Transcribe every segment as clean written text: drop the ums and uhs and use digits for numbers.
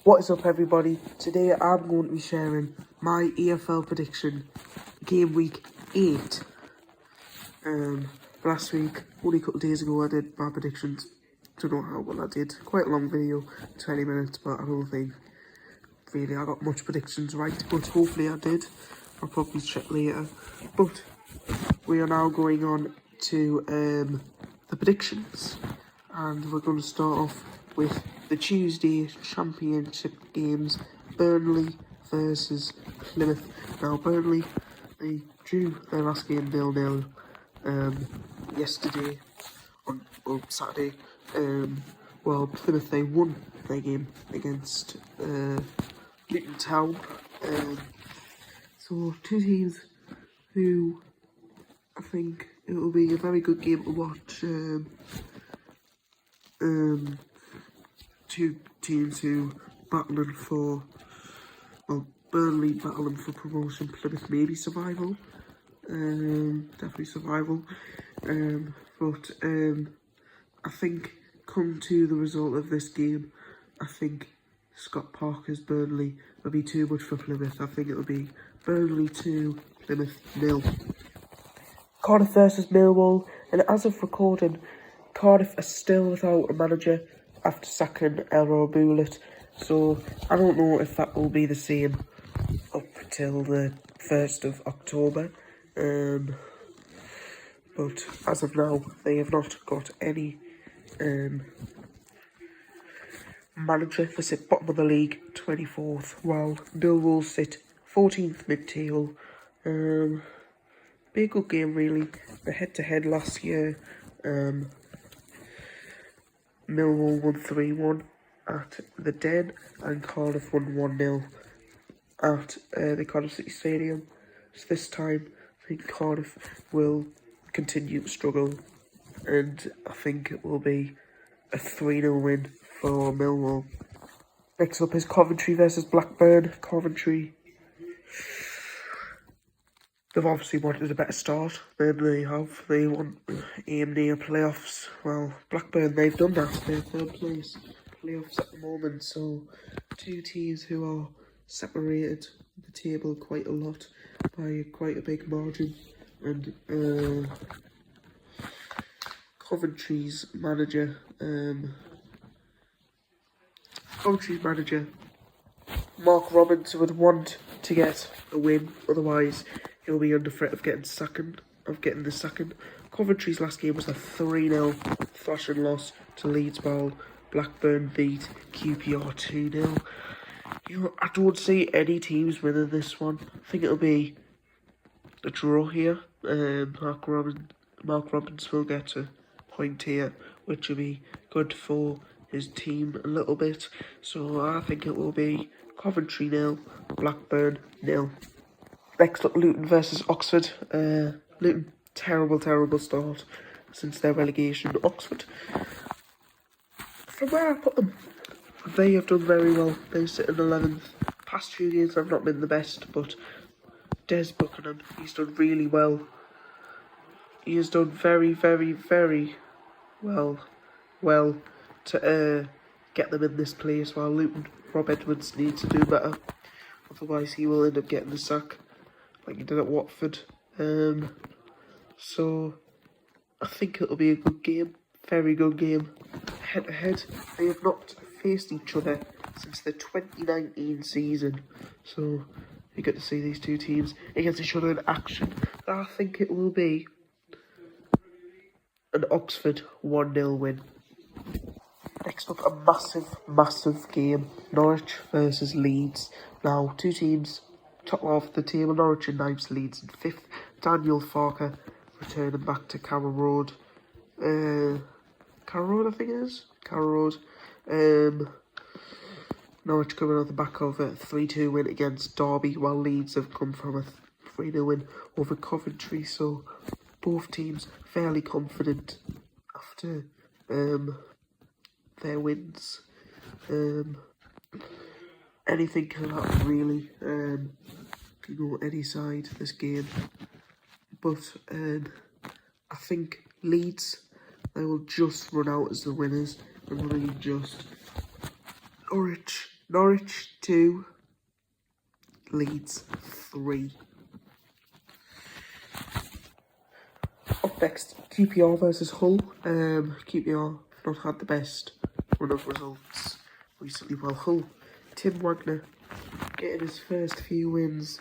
What is up, everybody? Today I'm going to be sharing my EFL prediction game week 8. Last week, only a couple of days ago, I did my predictions. Don't know how well I did. Quite a long video, 20 minutes, but I don't think really I got much predictions right, but hopefully I did. I'll probably check later. But we are now going on to the predictions, and we're going to start off with the Tuesday Championship games, Burnley versus Plymouth. Now Burnley, they drew their last game 0-0 yesterday, on Saturday, while Plymouth, they won their game against Luton Town. So two teams who I think it will be a very good game to watch. Two teams who battling for, well, Burnley battling for promotion, Plymouth maybe survival, definitely survival, but I think come to the result of this game, I think Scott Parker's Burnley will be too much for Plymouth. I think it'll be Burnley 2, Plymouth 0. Cardiff versus Millwall, and as of recording, Cardiff are still without a manager after sacking Errol Bullitt, so I don't know if that will be the same up till the 1st of October, but as of now, they have not got any manager. They sit bottom of the league, 24th, while Millwall sit 14th mid-table. Be a good game, really. The head-to-head last year, Millwall won 3-1 at the Den, and Cardiff won 1-0 at the Cardiff City Stadium. So this time, I think Cardiff will continue to struggle, and I think it will be a 3-0 win for Millwall. Next up is Coventry versus Blackburn. Coventry, they've obviously wanted a better start than they have. They want aim near playoffs. Well, Blackburn, they've done that. They're third place playoffs at the moment. So, two teams who are separated the table quite a lot by quite a big margin. And Coventry's manager, Mark Robins, would want to get a win, otherwise he'll be under threat of getting the sacking. Coventry's last game was a 3-0 thrashing loss to Leeds, while Blackburn beat QPR 2-0. I don't see any teams winning this one. I think it'll be a draw here. Mark Robins will get a point here, which will be good for his team a little bit. So I think it will be Coventry 0, Blackburn 0. Next up, Luton versus Oxford. Luton, terrible start since their relegation. Oxford, from where I put them, they have done very well. They sit in 11th. Past few years have not been the best, but Des Buchanan, he's done really well. He has done very well to get them in this place, while Luton, Rob Edwards needs to do better. Otherwise, he will end up getting the sack like he did at Watford. So I think it'll be a good game, very good game. Head to head, they have not faced each other since the 2019 season. So you get to see these two teams against each other in action. I think it will be an Oxford 1-0 win. Next up, a massive game, Norwich versus Leeds. Now, two teams top off the table, Norwich in 9th, Leeds in 5th. Daniel Farker returning back to Carrow Road. Carrow Road, I think it is. Carrow Road. Norwich coming off the back of a 3-2 win against Derby, while Leeds have come from a 3-0 win over Coventry. So both teams fairly confident after their wins. Anything can happen, really. Can go any side this game, but I think Leeds, they will just run out as the winners, and really just. Norwich, Norwich 2, Leeds 3. Up next, QPR versus Hull. QPR not had the best run of results recently. Well, Hull, Tim Wagner getting his first 2 wins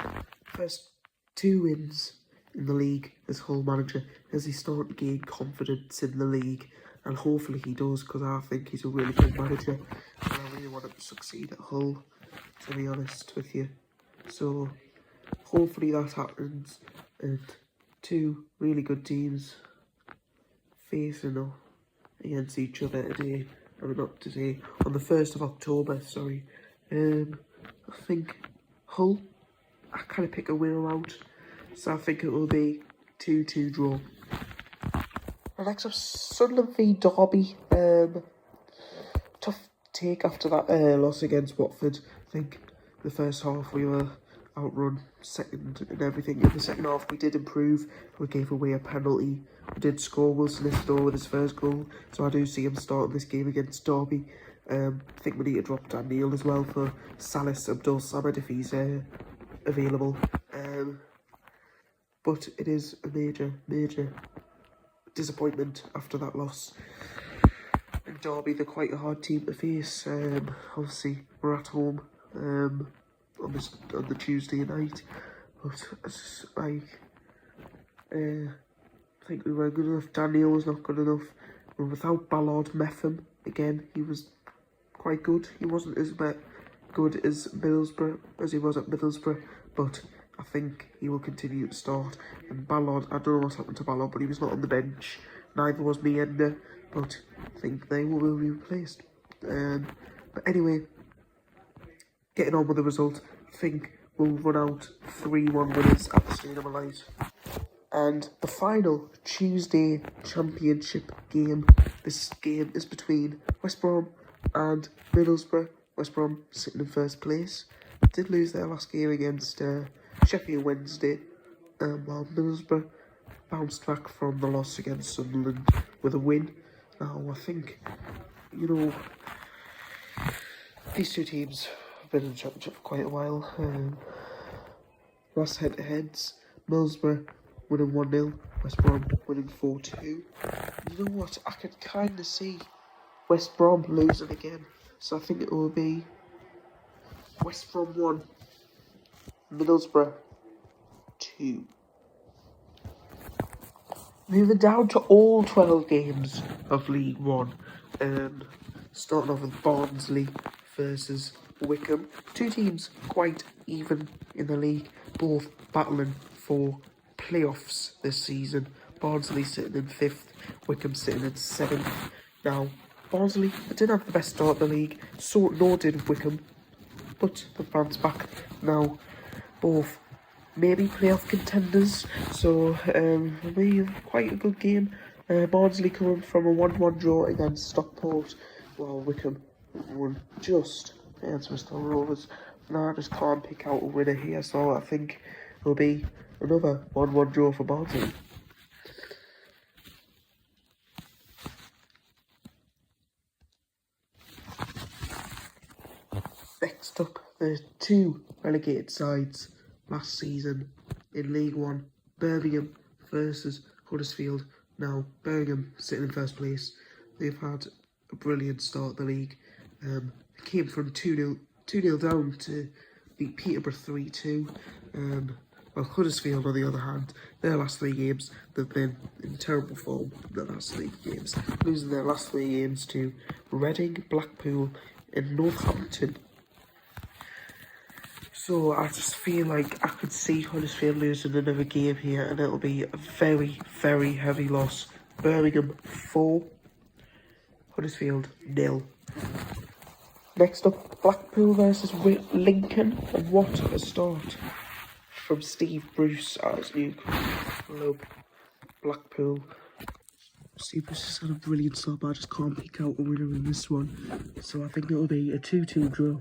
in the league as Hull manager, as he started to gain confidence in the league, and hopefully he does, because I think he's a really good manager and I really want him to succeed at Hull, to be honest with you. So hopefully that happens, and 2 really good teams facing off against each other today, or not today, on the 1st of October, sorry. I think Hull, I kind of pick a winner out, so I think it will be 2-2 draw. And next up, Sunderland v Derby. Tough take after that loss against Watford. I think the first half we were outrun, second and everything. In the second half we did improve. We gave away a penalty. We did score Wilson Isidore with his first goal, so I do see him starting this game against Derby. I think we need to drop Dan Neil as well for Salis Abdul Samad if he's available. But it is a major disappointment after that loss. And Derby, they're quite a hard team to face. Obviously, we're at home on the Tuesday night, but it's like I think we weren't good enough. Daniel was not good enough. We're without Ballard Metham again. He was quite good. He wasn't as good as Middlesbrough as he was at Middlesbrough, but I think he will continue to start. And Ballard, I don't know what's happened to Ballard, but he was not on the bench. Neither was Mienda, but I think they will be replaced. But anyway, getting on with the result, I think we'll run out 3-1 winners at the Stadium of Light. And the final Tuesday Championship game. This game is between West Brom and Middlesbrough. West Brom sitting in first place. Did lose their last game against Sheffield Wednesday, while Middlesbrough bounced back from the loss against Sunderland with a win. Now, I think, these 2 teams have been in the Championship for quite a while. Last head-to-heads, Middlesbrough winning 1-0, West Brom winning 4-2. You know what, I could kind of see West Brom losing again, so I think it will be West Brom 1, Middlesbrough 2. Moving down to all 12 games of League One. Starting off with Barnsley versus Wickham. 2 teams quite even in the league, both battling for playoffs this season. Barnsley sitting in 5th, Wickham sitting in 7th. Now, Barnsley didn't have the best start in the league, nor did Wickham, but they've bounced back now. Both maybe playoff contenders, so it'll be quite a good game. Barnsley coming from a 1-1 draw against Stockport, while Wickham won just against Bristol Rovers. Now I just can't pick out a winner here, so I think it'll be another 1-1 draw for Barnsley. Next up, the 2 relegated sides last season in League One, Birmingham versus Huddersfield. Now, Birmingham sitting in first place. They've had a brilliant start to the league. Came from 2-0 down to beat Peterborough 3-2. While Huddersfield, on the other hand, their last 3 games, they've been in terrible form. The last 3 games, losing their last 3 games to Reading, Blackpool, and Northampton. So I just feel like I could see Huddersfield losing another game here, and it'll be a very, very heavy loss. Birmingham 4, Huddersfield 0. Next up, Blackpool versus Lincoln, and what a start from Steve Bruce at his new club, Blackpool. Steve Bruce has had a brilliant start, but I just can't pick out a winner in this one, so I think it'll be a 2-2 draw.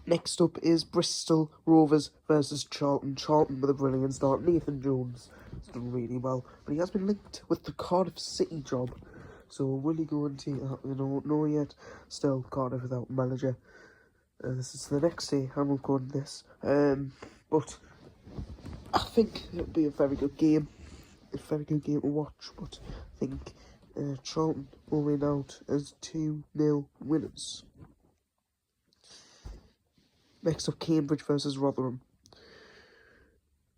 Next up is Bristol Rovers versus Charlton. Charlton with a brilliant start. Nathan Jones has done really well, but he has been linked with the Cardiff City job. So will he go into that? We don't know yet. Still, Cardiff without manager. This is the next day I'm recording this. But I think it'll be a very good game. A very good game to watch. But I think Charlton will win out as 2-0 winners. Next up, Cambridge versus Rotherham.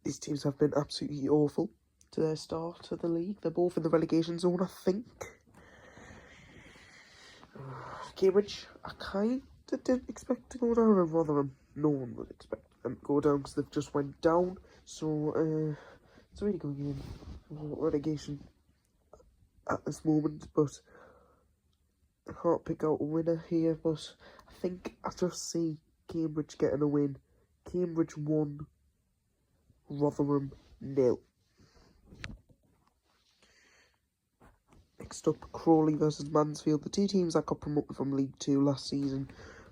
These teams have been absolutely awful to their start of the league. They're both in the relegation zone, I think. Cambridge, I kind of didn't expect to go down, and Rotherham, no one would expect them to go down because they've just went down. So it's a really good game for relegation at this moment, but I can't pick out a winner here. But I think I just see Cambridge getting a win. Cambridge 1, Rotherham 0. Next up, Crawley versus Mansfield. The two teams that got promoted from League 2 last season.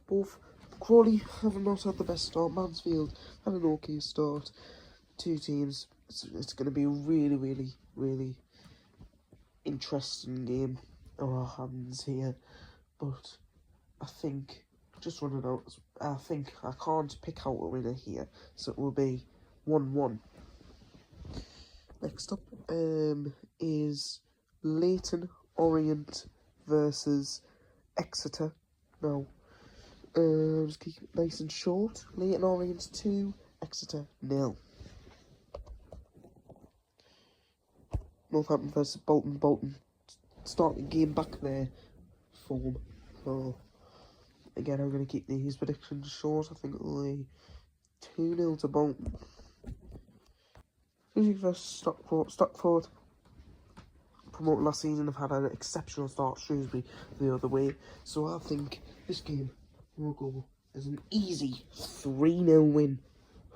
Both Crawley have not had the best start. Mansfield had an okay start. Two teams. It's going to be a really, really, really interesting game on our hands here. But I think, just running out, I think I can't pick out a winner here. So it will be 1-1. Next up is Leyton Orient versus Exeter. Now, just keep it nice and short. Leyton Orient 2, Exeter 0. Northampton versus Bolton. Bolton starting game back their form. So, again, I'm going to keep these predictions short. I think it'll be 2-0 to Bolton. Shrewsbury versus Stockport. Promoted last season, have had an exceptional start. Shrewsbury the other way. So I think this game will go as an easy 3-0 win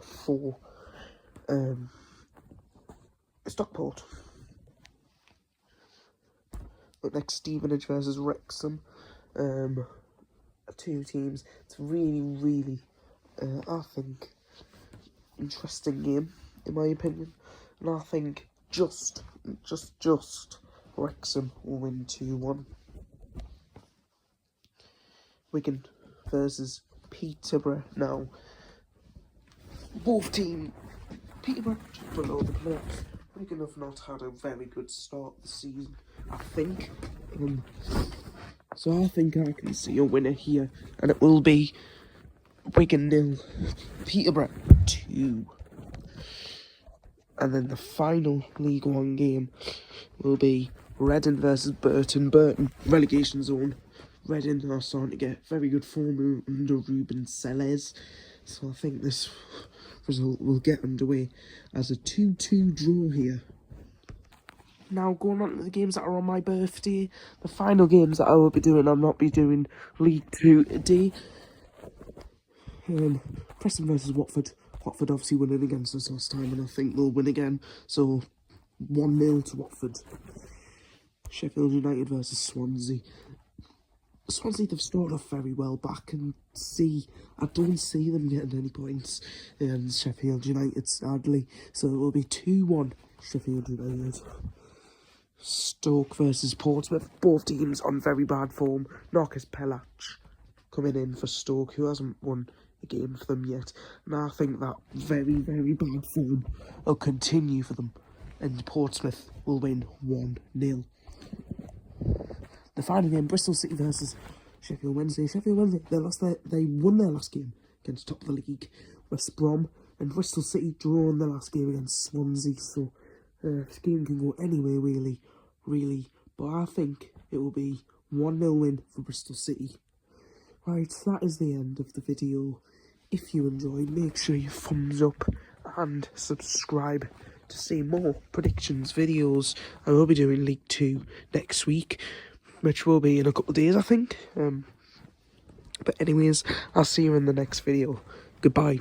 for Stockport. Up next, Stevenage versus Wrexham. Two teams. It's really, really, I think, interesting game, in my opinion. And I think just Wrexham will win 2-1. Wigan versus Peterborough. Now, both teams, Peterborough just below the playoffs. Wigan have not had a very good start this season, I think. So I think I can see a winner here, and it will be Wigan 0, Peterborough 2. And then the final League One game will be Reading versus Burton. Burton, relegation zone. Reading are starting to get very good form under Ruben Selles. So I think this result will get underway as a 2-2 draw here. Now, going on to the games that are on my birthday, the final games that I will be doing, I'll not be doing League 2 today. Preston versus Watford. Watford obviously winning against us last time, and I think they'll win again. So, 1-0 to Watford. Sheffield United versus Swansea. Swansea, they've started off very well, but I don't see them getting any points against Sheffield United, sadly. So it will be 2-1 Sheffield United. Stoke versus Portsmouth. Both teams on very bad form. Narcis Pelac coming in for Stoke, who hasn't won a game for them yet. And I think that very, very bad form will continue for them. And Portsmouth will win 1-0. The final game, Bristol City versus Sheffield Wednesday. Sheffield Wednesday, they won their last game against top of the league, West Brom, and Bristol City drawn their last game against Swansea. So this game can go anywhere, really. But I think it will be 1-0 win for Bristol City. Right, that is the end of the video. If you enjoyed, make sure you thumbs up and subscribe to see more predictions videos. I will be doing League 2 next week, which will be in a couple of days, I think. But anyways, I'll see you in the next video. Goodbye.